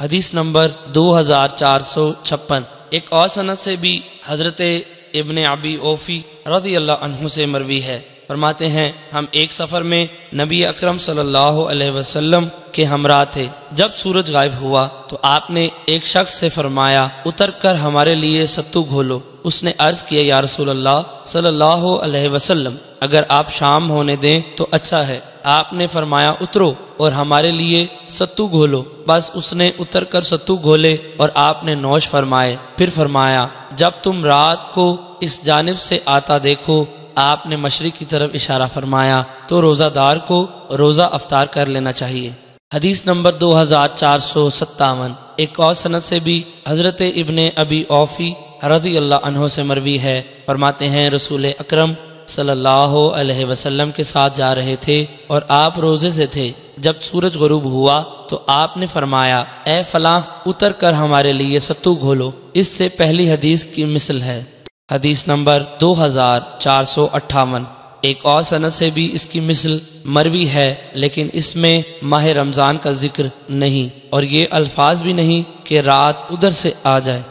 حدیث نمبر 2456۔ ایک اور سند سے بھی حضرت ابن ابی اوفی رضی اللہ عنہ سے مروی ہے، فرماتے ہیں ہم ایک سفر میں نبی اکرم صلی اللہ علیہ وسلم کے ہمراہ تھے۔ جب سورج غائب ہوا تو آپ نے ایک شخص سے فرمایا اتر کر ہمارے لیے ستو گھولو۔ اس نے عرض کیا یا رسول اللہ صلی اللہ علیہ وسلم، اگر آپ شام ہونے دیں تو اچھا ہے۔ آپ نے فرمایا اترو اور ہمارے لیے ستو گھولو۔ بس اس نے اتر کر ستو گھولے اور آپ نے نوش فرمائے۔ پھر فرمایا جب تم رات کو اس جانب سے آتا دیکھو، آپ نے مشرق کی طرف اشارہ فرمایا، تو روزہ دار کو روزہ افطار کر لینا چاہیے۔ حدیث نمبر 2457۔ ایک اور سند سے بھی حضرت ابن ابی اوفی رضی اللہ عنہ سے مروی ہے، فرماتے ہیں رسول اکرم صلی اللہ علیہ وسلم کے ساتھ جا رہے تھے اور آپ روزے سے تھے۔ جب سورج غروب ہوا تو آپ نے فرمایا اے فلاں اتر کر ہمارے لیے ستو گھولو۔ اس سے پہلی حدیث کی مثل ہے۔ حدیث نمبر 2458۔ ایک اور سند سے بھی اس کی مثل مروی ہے، لیکن اس میں ماہ رمضان کا ذکر نہیں اور یہ الفاظ بھی نہیں کہ رات ادھر سے آ جائے۔